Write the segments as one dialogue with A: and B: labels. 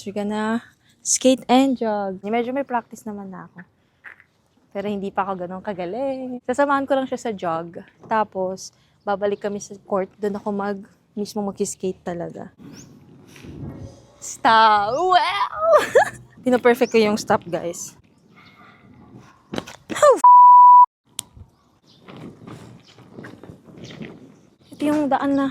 A: So, we're gonna skate and jog. Medyo may practice naman na ako. Pero hindi pa ako ganun kagaling. Sasamahan ko lang siya sa jog. Tapos, babalik kami sa court. Doon ako mismo mag-skate talaga. Stop! Wow! Pino-perfect ko yung stop, guys. Oh, ito yung daan na...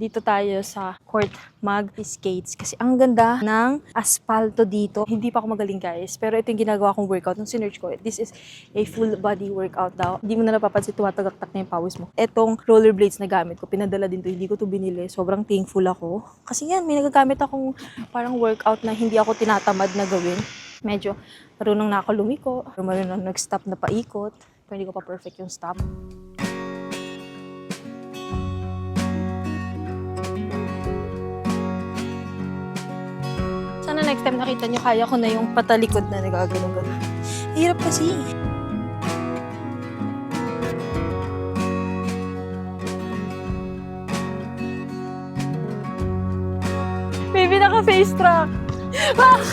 A: Dito tayo sa court mag-skates kasi ang ganda ng asfalto dito. Hindi pa ako magaling, guys, pero ito yung ginagawa kong workout. Nung sinerch ko, this is a full body workout daw. Hindi mo na napapansin, tumatagak-tak na yung pawis mo. Etong rollerblades na gamit ko, pinadala din to. Hindi ko to binili. Sobrang thankful ako. Kasi yan, may nagagamit akong parang workout na hindi ako tinatamad na gawin. Medyo marunong na ako lumiko. Marunong nag-stop na paikot. Pero hindi ko pa perfect yung stop. Sana next time nakita nyo, kaya ko na yung patalikod na nagagano'n. Hirap kasi. Baby, naka-face track. Ah!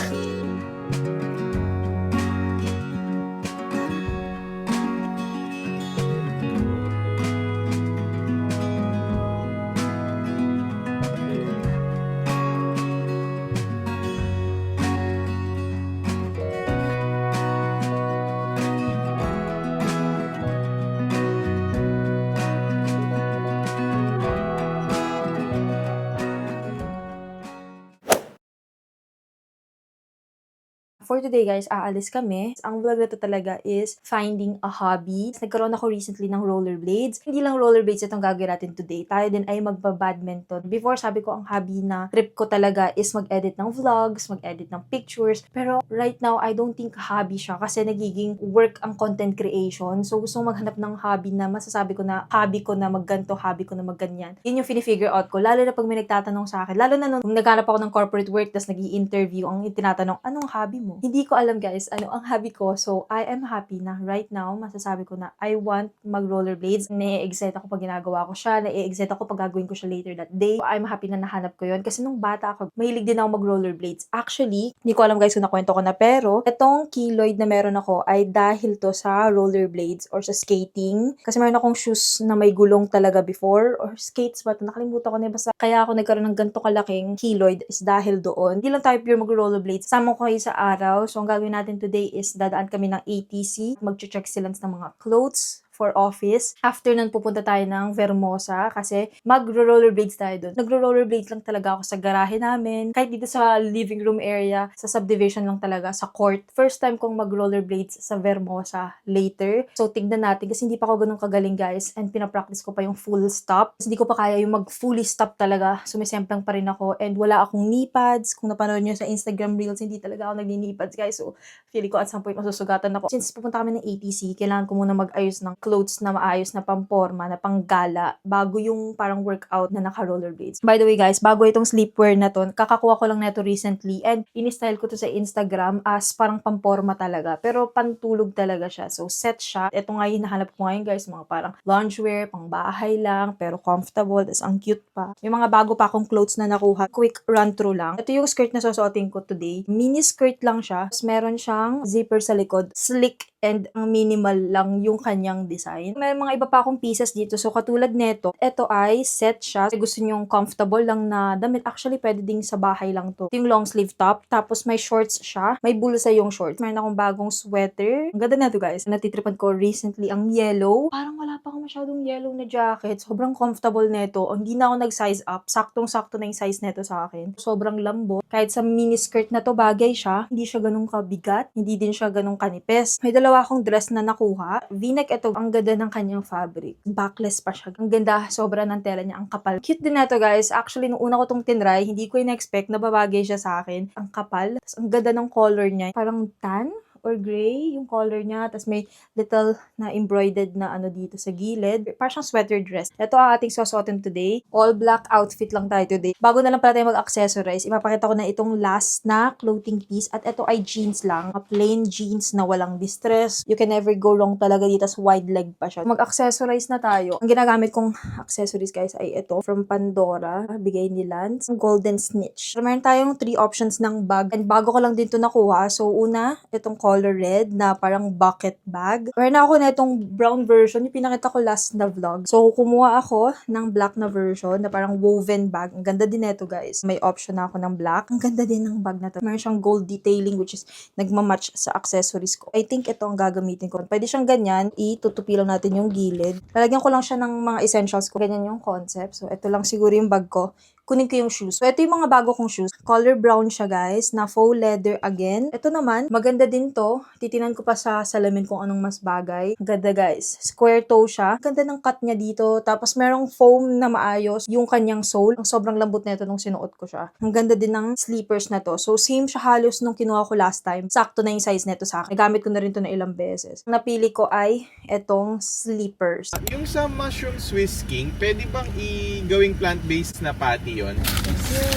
A: For today, guys, aalis kami. Ang vlog na to talaga is finding a hobby. Nagkaroon ako recently ng rollerblades. Hindi lang rollerblades itong gagawin natin today. Tayo din ay magba-badminton. Before, sabi ko ang hobby na trip ko talaga is mag-edit ng vlogs, mag-edit ng pictures. Pero right now, I don't think hobby siya kasi nagiging work ang content creation. So, gusto kong maghanap ng hobby na masasabi ko na hobby ko na magganto, hobby ko na magganyan. Yun yung fini-figure out ko. Lalo na pag may nagtatanong sa akin. Lalo na nung naghanap ako ng corporate work tapos nag-i-interview, ang tinatanong, anong hobby mo? Hindi ko alam, guys, ano ang hobby ko. So, I am happy na right now, masasabi ko na I want mag-rollerblades. Na-excite ako pag ginagawa ko siya. Na-excite ako pag gagawin ko siya later that day. So, I'm happy na nahanap ko yun. Kasi nung bata ako, mahilig din ako mag-rollerblades. Actually, hindi ko alam, guys, kung nakwento ko na. Pero, itong keloid na meron ako ay dahil to sa rollerblades or sa skating. Kasi meron akong shoes na may gulong talaga before. Or skates ba? Nakalimutan ko na. Basta kaya ako nagkaroon ng ganito kalaking keloid is dahil doon. Hindi lang tayo pure mag-rollerblades. Sama ko kayo sa araw. So, ang gagawin natin today is dadaan kami ng ATC. Mag-check sila ng mga clothes for office. After nun, pupunta tayo ng Vermosa kasi mag-rollerblades tayo doon. Nagro-rollerblades lang talaga ako sa garahe namin. Kahit dito sa living room area, sa subdivision lang talaga, sa court. First time kong mag-rollerblades sa Vermosa later. So, tignan natin kasi hindi pa ako ganun kagaling, guys. And pinapractice ko pa yung full stop. Kasi hindi ko pa kaya yung mag-fully stop talaga. Sumisemplang pa rin ako. And wala akong knee pads. Kung napanood nyo sa Instagram Reels, hindi talaga ako nag-knee pads, guys. So, feeling ko at some point masusugatan ako. Since pupunta kami ng ATC, kailangan ko muna mag-ayos ng clothes na maayos na pamporma, na panggala, bago yung parang workout na naka-rollerblades. By the way, guys, bago itong sleepwear na to, kakakuha ko lang na ito recently and in-style ko to sa Instagram as parang pamporma talaga. Pero pantulog talaga siya. So, set siya. Ito nga yung hinahanap ko ngayon, guys, mga parang loungewear, pang bahay lang, pero comfortable, tas ang cute pa. Yung mga bago pa akong clothes na nakuha, quick run-through lang. Ito yung skirt na susuotin ko today. Mini skirt lang siya. Tapos meron siyang zipper sa likod. Slick and ang minimal lang yung kanyang design. May mga iba pa akong pieces dito. So, katulad nito, ito ay set siya. Gusto nyong comfortable lang na damit. Actually, pwede ding sa bahay lang to. Yung long sleeve top. Tapos, may shorts siya. May bulsa yung shorts. Meron akong bagong sweater. Ang ganda na to, guys. Natitripan ko recently ang yellow. Parang wala pa akong masyadong yellow na jacket. Sobrang comfortable nito. Hindi na ako nag-size up. Saktong-sakto na yung size nito sa akin. Sobrang lambot. Kahit sa mini skirt na to, bagay siya. Hindi siya ganun kabigat. Hindi din siya ganun kanipes. May dalawa akong dress na nakuha. V-neck ito. Ang ganda ng kanyang fabric. Backless pa siya. Ang ganda. Sobra ng tela niya. Ang kapal. Cute din na ito, guys. Actually, nung una ko tong tinry, hindi ko in-expect na babagay siya sa akin. Ang kapal. Ang ganda ng color niya. Parang tan or gray yung color niya. Tapos may little na embroidered na ano dito sa gilid. Parang siyang sweater dress. Ito ang ating susuotin today. All black outfit lang tayo today. Bago na lang pala tayo mag-accessorize, ipapakita ko na itong last na clothing piece. At ito ay jeans lang. A plain jeans na walang distress. You can never go wrong talaga dito. Tapos wide leg pa siya. Mag-accessorize na tayo. Ang ginagamit kong accessories guys ay ito. From Pandora. Bigay ni Lance. Golden snitch. So, meron tayong 3 options ng bag. And bago ko lang din to nakuha. So, una, itong color red na parang bucket bag. Meron na ako na itong brown version. Yung pinakita ko last na vlog. So, kumuha ako ng black na version na parang woven bag. Ang ganda din ito guys. May option na ako ng black. Ang ganda din ng bag na to. Meron siyang gold detailing which is nagmamatch sa accessories ko. I think ito ang gagamitin ko. Pwede siyang ganyan. Itutupi lang natin yung gilid. Lalagyan ko lang siya ng mga essentials ko. Ganyan yung concept. So, ito lang siguro yung bag ko. Kunin ko yung shoes. So, ito yung mga bago kong shoes. Color brown siya, guys, na faux leather again. Ito naman, maganda din to. Titinan ko pa sa salamin kung anong mas bagay. Ganda, guys. Square toe siya. Ganda ng cut niya dito. Tapos, merong foam na maayos yung kanyang sole. Ang sobrang lambot na ito nung sinuot ko siya. Ang ganda din ng sleepers na to. So, same siya halos nung kinuha ko last time. Sakto na yung size nito sa akin. Nagamit ko na rin to na ilang beses. Ang napili ko ay etong sleepers.
B: Yung sa mushroom Swiss King, pwede bang i-gawing plant-based na patty yon?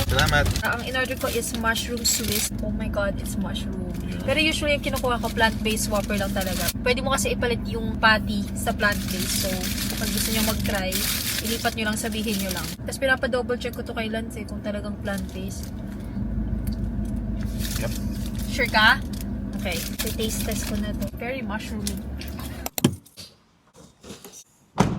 B: Salamat.
A: Ang in-order ko is mushroom Swiss. Oh my god, it's mushroom. Pero usually yung kinukuha ko plant-based Whopper lang talaga. Pwede mo kasi ipalit yung patty sa plant-based. So, pag gusto nyo mag-try, ilipat nyo lang, sabihin nyo lang. Tapos pinapa-double check ko to kay Lance kung talagang plant-based.
B: Yep.
A: Sure ka? Okay. So, taste test ko na to. Very mushroomy.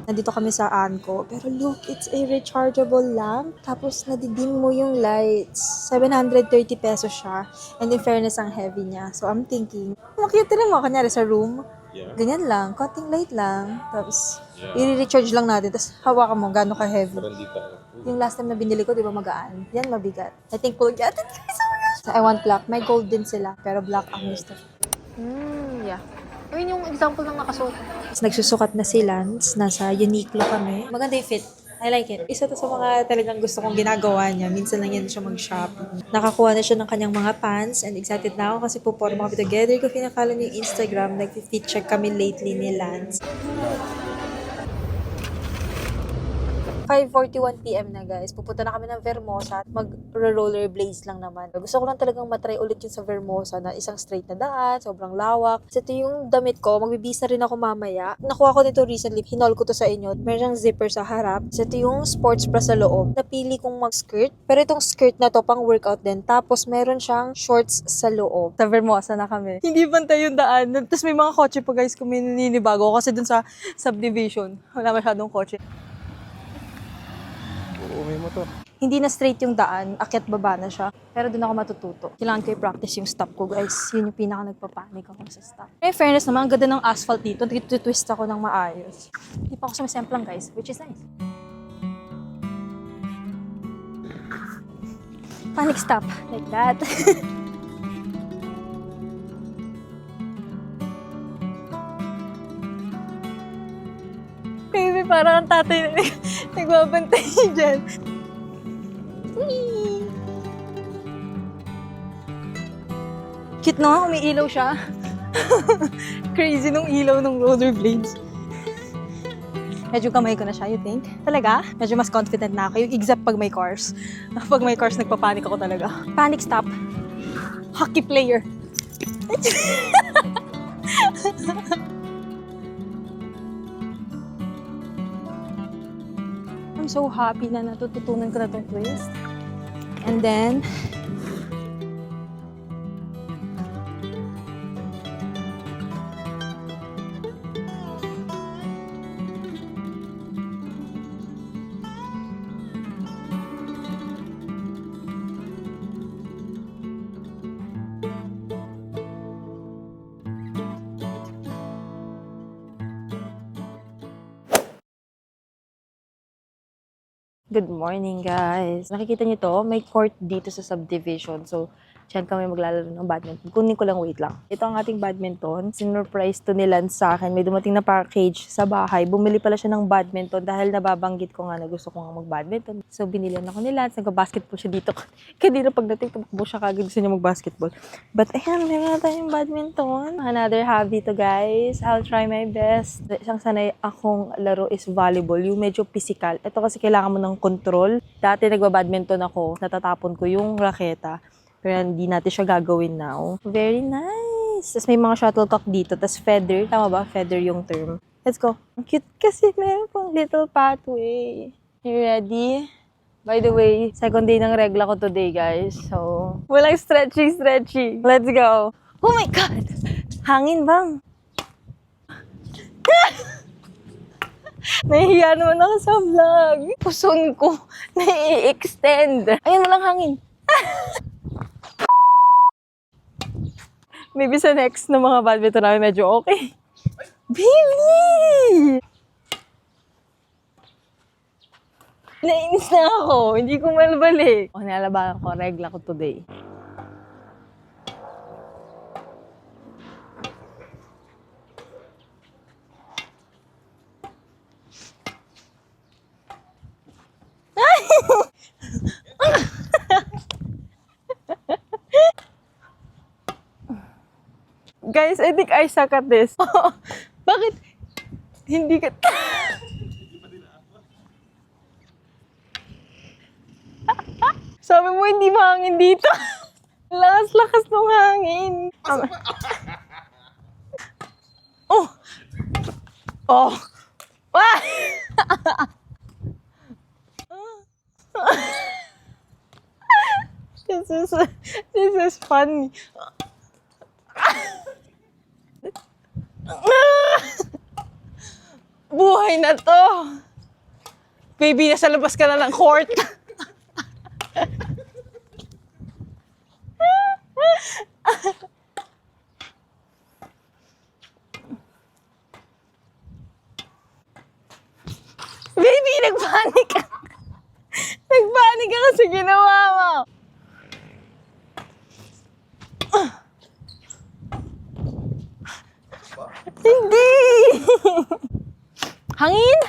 A: Nandito kami sa Anko. Pero look, it's a rechargeable lamp. Tapos nadidim mo yung lights. 730 pesos siya. And in fairness, ang heavy niya. So I'm thinking, makita rin mo, kanyari sa room.
B: Yeah.
A: Ganyan lang, konting light lang. Tapos, i-recharge lang natin. Tapos hawakan mo, gano'n ka-heavy.
B: Parang dito.
A: Yung last time na binili ko, di ba magaan? Yan, mabigat. I think we'll get it, guys. Oh my gosh. So, I want black. May gold din sila. Pero black ang gusto. Yeah. Ayun yung example ng nakasuot. Nagsusukat na si Lance. Nasa Uniqlo kami. Maganda yung fit. I like it. Isa to sa mga talagang gusto kong ginagawa niya. Minsan lang yan siya mag-shopping. Nakakuha na siya ng kanyang mga pants and excited na ako kasi puporma kami together. Kung pinakala niyo yung Instagram, nag-fit check kami lately ni Lance. 5:41 PM na guys. Pupunta na kami ng Vermosa at mag-rollerblades lang naman. Gusto ko lang talagang matry ulit yun sa Vermosa na isang straight na daan, sobrang lawak. Kasi ito yung damit ko, magbibisa rin ako mamaya. Nakuha ko nito recently, hinol ko to sa inyo. Meron siyang zipper sa harap. Kasi ito yung sports bra sa loob. Napili kong mag-skirt. Pero itong skirt na to, pang workout din. Tapos meron siyang shorts sa loob. Sa Vermosa na kami. Hindi bantay yung daan. Tapos may mga kotse pa guys kung mininibago kasi dun sa subdivision. Wala masyadong kotse.
B: Oo, may motor.
A: Hindi na straight yung daan, akyat baba na siya. Pero doon ako matututo. Kailangan ko i-practice yung stop ko, guys. Yun yung pinaka nagpapanik ako sa stop. Eh, fairness naman, ang ganda ng asphalt dito. Twist ako ng maayos. Hindi pa ako sumisemplang, guys, which is nice. Panic stop, like that. Baby, parang ang tatay na nagbabantay dyan. Cute no? Umiilaw siya. Crazy nung ilaw ng rollerblades. Medyo kamay ko na siya, you think? Talaga? Medyo mas confident na ako. Yung except pag may cars. Pag may cars, nagpapanik ako talaga. Panic stop. Hockey player. I'm so happy na natututunan ko na itong twist. And then, good morning, guys. Nakikita niyo to, may court dito sa subdivision. So, Diyan kami maglalaro ng badminton. Kunin ko lang, wait lang. Ito ang ating badminton. Sinurprise to ni Lance sa akin. May dumating na package sa bahay. Bumili pala siya ng badminton dahil nababanggit ko nga na gusto ko nga mag-badminton. So, binilihan ako ni Lance. Nag-basketball siya dito. Kanina pagdating, tumakbo siya kagad. Gusto niya mag-basketball. But, ayan, meron na tayong badminton. Another hobby to, guys. I'll try my best. Isang sanay akong laro is volleyball. Yung medyo physical. Ito kasi kailangan mo ng control. Dati nagba-badminton ako. Natatapon ko yung raketa. Pero hindi natin siya gagawin now. Very nice! Tapos may mga shuttlecock dito. Tapos feather. Tama ba? Feather yung term. Let's go. Ang cute kasi meron pang little pathway. You ready? By the way, second day ng regla ko today, guys. So, walang stretching. Let's go. Oh my God! Hangin bang? Nahihiya naman ako sa vlog. Puson ko na-i-extend. Ayun, walang hangin. Maybe sa next na mga badminton namin medyo okay. Baby! Nainis na ako. Hindi ko malbalik. Nalabanan ko, regla ko today. Guys, I think I suck at this. Bakit? Hindi ka... Sabi mo, hindi mahangin dito. Lakas-lakas ng hangin. Oh! Oh! Ah! This is funny. Buhay na to. Baby, nasa labas ka na ng court. Baby, nagpanik ka. Nagpanik ka kasi ginawa mo. Hindi! Hangin?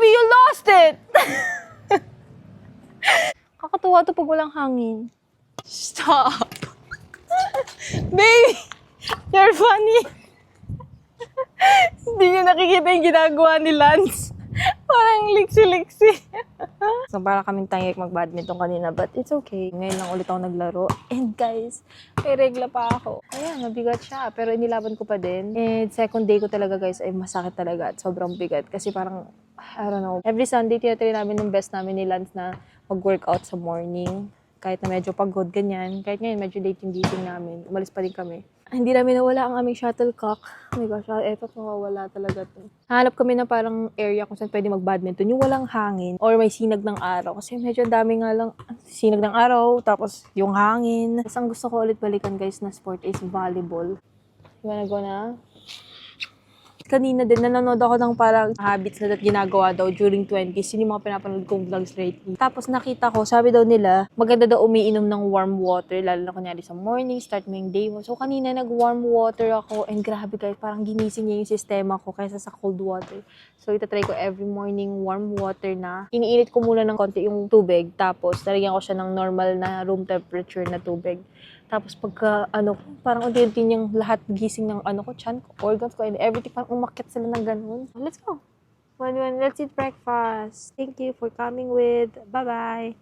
A: You lost it! Kakatuwa to pag walang hangin. Stop! Baby! You're funny! Hindi niyo nakikita yung ginagawa ni Lance. Parang liksi-liksi. So, para kaming tangik mag-badminton kanina, but it's okay. Ngayon lang ulit ako naglaro. And guys, may regla pa ako. Ayan, mabigat siya. Pero inilaban ko pa din. And second day ko talaga, guys, ay masakit talaga at sobrang bigat. Kasi parang, I don't know, every Sunday, tinatry namin ng best namin ni Lance na mag-workout sa morning. Kahit na medyo pagod, ganyan. Kahit ngayon, medyo late yung gising namin. Umalis pa rin kami. Hindi namin nawala ang aming shuttlecock. Oh my gosh, eto mawawala talaga to. Hanap kami na parang area kung saan pwede mag-badminton. Yung walang hangin or may sinag ng araw. Kasi medyo dami nga lang sinag ng araw, tapos yung hangin. Tapos ang gusto ko ulit balikan, guys, na sport is volleyball. You wanna go na? Kanina din, nanonood ako ng parang habits na ginagawa daw during 20s. Yun yung mga pinapanood kong vlogs lately. Tapos nakita ko, sabi daw nila, maganda daw umiinom ng warm water, lalo na kunyari sa morning, start mo yung day mo. So kanina nag-warm water ako, and grabe guys, parang ginising niya yung sistema ko kaysa sa cold water. So itatry ko every morning warm water na. Iniinit ko muna ng konti yung tubig, tapos nalagyan ko siya ng normal na room temperature na tubig. Tapos pagka, parang unti-unti niyang lahat gising ng tiyan ko, organs ko, and everything, parang umakyat sila ng ganun. Let's go. Let's eat breakfast. Thank you for coming with. Bye-bye.